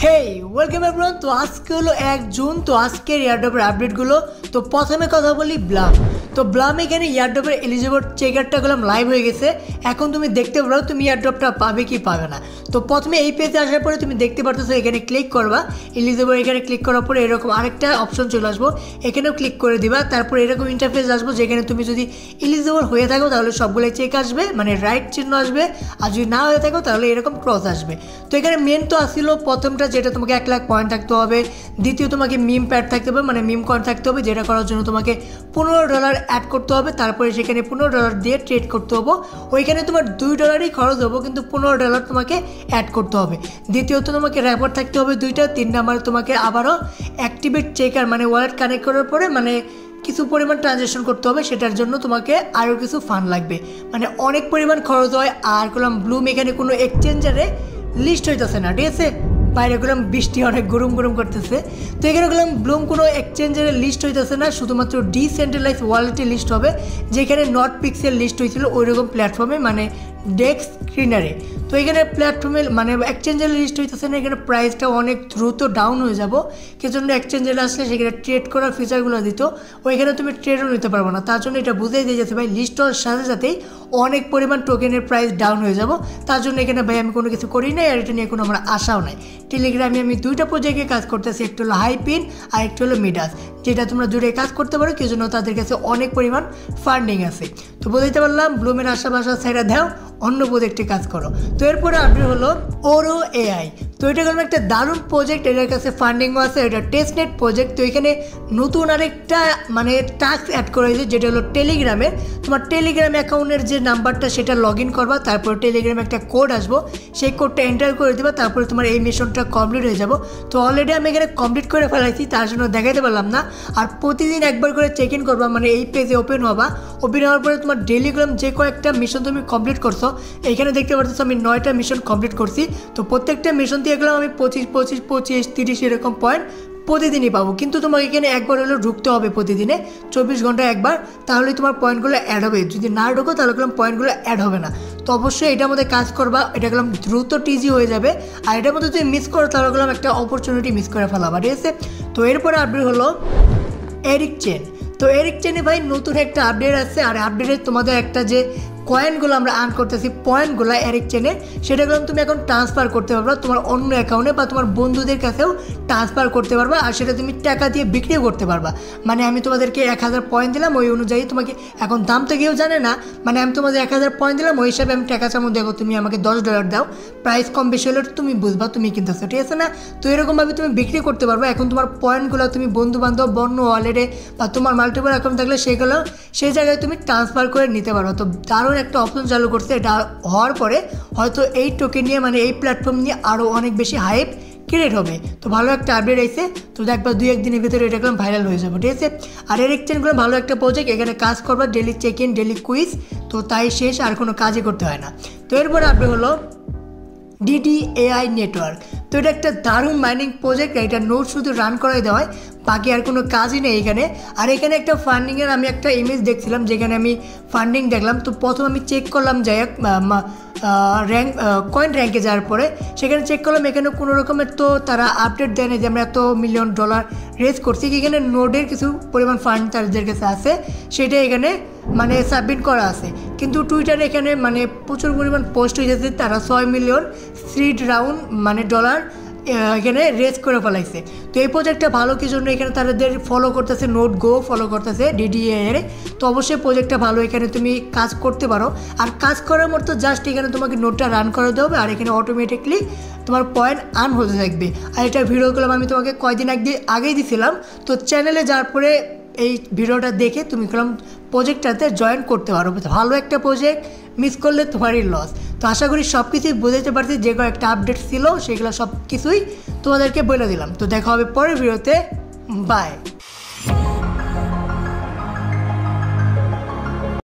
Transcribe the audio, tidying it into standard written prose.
হেই welcome everyone. তো আজকে হলো 1 জুন। তো আজকের এয়ারড্রপের আপডেটগুলো। তো প্রথমে কথা বলি ব্লাম। তো ব্লাম এখানে এয়ারড্রপের এলিজিবল চেকারটা করলাম লাইভ হয়ে গেছে। এখন তুমি দেখতে পারো তুমি এয়ারড্রপটা পাবে কি পাবে না। তো প্রথমে এই পেজে আসার পরে তুমি দেখতে পারতেছো এখানে ক্লিক করবা এলিজিবল। এখানে ক্লিক করার পরে এরকম আরেকটা অপশন চলে আসবো, এখানেও ক্লিক করে দিবা। তারপর এরকম ইন্টারফেস আসবো যেখানে তুমি যদি এলিজিবল হয়ে থাকো তাহলে সবগুলোই চেক আসবে, মানে রাইট চিহ্ন আসবে। আর যদি না হয়ে থাকো তাহলে এরকম ক্রস আসবে। তো এখানে মেন তো আসছিল প্রথমটা যেটা তোমাকে 1 লাখ পয়েন্ট থাকতে হবে। দ্বিতীয় তোমাকে মিম প্যাড থাকতে হবে, মানে মিম কয়েন থাকতে হবে, যেটা করার জন্য তোমাকে $15 অ্যাড করতে হবে। তারপরে সেখানে $15 দিয়ে ট্রেড করতে হবে। ওইখানে তোমার $2 খরচ হবো, কিন্তু $15 তোমাকে অ্যাড করতে হবে। দ্বিতীয়ত তোমাকে র্যাপার থাকতে হবে 2টা। 3 নাম্বারে তোমাকে আবারও অ্যাক্টিভেট চেকার মানে ওয়ালেট কানেক্ট করার পরে মানে কিছু পরিমাণ ট্রানজ্যাকশন করতে হবে, সেটার জন্য তোমাকে আরও কিছু ফান্ড লাগবে, মানে অনেক পরিমাণ খরচ হয়। আর করলাম ব্লুম এখানে কোনো এক্সচেঞ্জারে লিস্ট হইতেছে না, ঠিক আছে। বাইরে গেলাম বৃষ্টি অনেক গরম গরম করতেছে। তো এখানে গেলাম ব্লুম কোনো এক্সচেঞ্জের লিস্ট হইতেছে না, শুধুমাত্র ডিসেন্ট্রালাইজ ওয়ালেটে লিস্ট হবে, যেখানে নট পিক্সেল লিস্ট হয়েছিল ওই রকম প্ল্যাটফর্মে, মানে ডেক্স স্ক্রিনারে। তো এখানে প্ল্যাটফর্মে মানে এক্সচেঞ্জের লিস্ট হইতেছে না, এখানে প্রাইসটা অনেক দ্রুত ডাউন হয়ে যাব। কে জন্য এক্সচেঞ্জের আসলে সেখানে ট্রেড করার ফিচারগুলো দিত, ওইখানে তুমি ট্রেডও নিতে পারবো না। তার জন্য এটা বুঝেই দিয়ে যাচ্ছে ভাই লিস্ট হওয়ার সাথে সাথেই অনেক পরিমাণ টোকেনের প্রাইস ডাউন হয়ে যাব। তার জন্য এখানে ভাই আমি কোনো কিছু করি নাই, আর এটা নিয়ে কোনো আমার আশাও নাই। টেলিগ্রামে আমি 2টা প্রজেক্টে কাজ করতেছি, একটা হলো হাইপিন আর একটা হলো মিডাস, যেটা তোমরা জুড়ে কাজ করতে পারো। কি জন্য তাদের কাছে অনেক পরিমাণ ফান্ডিং আছে। তো বুঝতে পারলাম ব্লুমের আশাবাসা ছেড়ে দাও, অন্য প্রজেক্টে কাজ করো। তো এরপরে আপডেট হলো ওরো এআই। তো এটা কোনো একটা দারুণ প্রজেক্ট, এটার কাছে ফান্ডিংও আছে। এটা টেস্টনেট প্রজেক্ট। তো এখানে নতুন আরেকটা মানে টাস্ক অ্যাড করা হয়েছে, যেটা হলো টেলিগ্রামে তোমার টেলিগ্রাম অ্যাকাউন্টের যে নাম্বারটা সেটা লগ ইন করবা। তারপর টেলিগ্রামে একটা কোড আসবো, সেই কোডটা এন্টার করে দেবা। তারপরে তোমার এই মিশনটা কমপ্লিট হয়ে যাব। তো অলরেডি আমি এখানে কমপ্লিট করে ফেলাইছি, তার জন্য দেখাইতে পারলাম না। আর প্রতিদিন একবার করে চেক ইন করবা, মানে এই পেজে ওপেন হবা। ওপেন হওয়ার পরে তোমার টেলিগ্রাম যে কয়েকটা মিশন তুমি কমপ্লিট করছো, এইখানে দেখতে পাচ্ছ আমি 9টা মিশন কমপ্লিট করছি। তো প্রত্যেকটা মিশন দিয়ে গেলাম আমি 25, 25, 25, 30 এরকম পয়েন্ট প্রতিদিনই পাবো। কিন্তু তোমাকে এখানে একবার হলেও ঢুকতে হবে প্রতিদিনে, 24 ঘন্টায় একবার, তাহলেই তোমার পয়েন্টগুলো অ্যাড হবে। যদি না ঢুকো তাহলে গেলাম পয়েন্টগুলো অ্যাড হবে না। তো অবশ্যই এটার মধ্যে কাজ করবা, এটা গেলাম দ্রুত টিজি হয়ে যাবে। আর এটার মধ্যে যদি মিস করো তাহলে গেলাম একটা অপরচুনিটি মিস করে ফেলাবা, ঠিক আছে। তো এরপরে আপডেট হলো এরিক চেন। তো এরিক চেনে ভাই নতুন একটা আপডেট আছে। আর আপডেটে তোমাদের একটা যে কয়েনগুলো আমরা আর্ন করতেছি পয়েন্টগুলো এরিক চেনে, সেটাগুলো তুমি এখন ট্রান্সফার করতে পারবা তোমার অন্য অ্যাকাউন্টে, বা তোমার বন্ধুদের কাছেও ট্রান্সফার করতে পারবা। আর সেটা তুমি টাকা দিয়ে বিক্রিও করতে পারবা। মানে আমি তোমাদেরকে 1000 পয়েন্ট দিলাম, ওই অনুযায়ী তোমাকে এখন দাম তো কেউ জানে না, মানে আমি তোমাদের 1000 পয়েন্ট দিলাম, ওই হিসাবে আমি টাকা চামো, দেখো তুমি আমাকে $10 দাও, প্রাইস কম বেশি হলে তুমি বুঝবা তুমি কিনতেছো, ঠিক আছে না। তো এরকমভাবে তুমি বিক্রি করতে পারবা। এখন তোমার পয়েন্টগুলো তুমি বন্ধু বান্ধব বন্য ওয়ালেটে বা তোমার মাল্টিপল অ্যাকাউন্ট থাকলে সেগুলো সেই জায়গায় তুমি ট্রান্সফার করে নিতে পারো। তো দারুণ একটা অপশন চালু করছে। এটা হওয়ার পরে হয়তো এই টোকেন নিয়ে মানে এই প্ল্যাটফর্ম নিয়ে আরও অনেক বেশি হাইপ ক্রিয়েট হবে। তো ভালো একটা আপডেট আইছে। তো দেখবা 2-1 দিনের ভিতরে এটা একদম ভাইরাল হয়ে যাবে, ঠিক আছে। আর এর এক্সচেঞ্জগুলো ভালো একটা প্রজেক্ট, এখানে কাজ করবা daily check in, daily quiz, তো তাই শেষ, আর কোনো কাজই করতে হয় না। তো এরপরে আপডেট হলো DDAI নেটওয়ার্ক। তো এটা একটা দারুণ মাইনিং প্রজেক্ট। এটা নোট শুধু রান করাই দেওয়া হয়, বাকি আর কোনো কাজই নেই এখানে। আর এখানে একটা ফান্ডিংয়ের আমি একটা ইমেজ দেখছিলাম, যেখানে আমি ফান্ডিং দেখলাম। তো প্রথম আমি চেক করলাম যাই হোক র্যাঙ্ক কয়েন র্যাঙ্কে যাওয়ার পরে সেখানে চেক করলাম এখানে কোনো রকমের তো তারা আপডেট দেয় না যে আমরা $1 মিলিয়ন রেজ করছি। এখানে নোডের কিছু পরিমাণ ফান্ড তাদের কাছে আছে, সেটা এখানে মানে সাবমিট করা আছে। কিন্তু টুইটারে এখানে মানে প্রচুর পরিমাণ পোস্ট হয়ে যাচ্ছে, তারা 6 মিলিয়ন সিড রাউন্ড মানে ডলার এখানে রেজ করে ফেলাইছে। তো এই প্রজেক্টটা ভালো, কি জন্য এখানে তাদের ফলো করতেছে, নোট গো ফলো করতেছে DDAI এর। তো অবশ্যই প্রজেক্টটা ভালো, এখানে তুমি কাজ করতে পারো। আর কাজ করার মতো জাস্ট এখানে তোমাকে নোটটা রান করে দেওয়া হবে, আর এখানে অটোমেটিকলি তোমার পয়েন্ট আর্ন হতে থাকবে। আর এটা ভিডিওগুলো আমি তোমাকে কয়দিন আগেই দিছিলাম। তো চ্যানেলে যাওয়ার পরে এই ভিডিওটা দেখে তুমি প্রজেক্টটাতে জয়েন করতে পারো। ভালো একটা প্রজেক্ট, মিস করলে তোমারই লস। তো আশা করি সব কিছুই বুঝতে পারছি, যে একটা আপডেট ছিল সেগুলো সব কিছুই তোমাদেরকে বলে দিলাম। তো দেখা হবে পরের ভিডিওতে, বাই।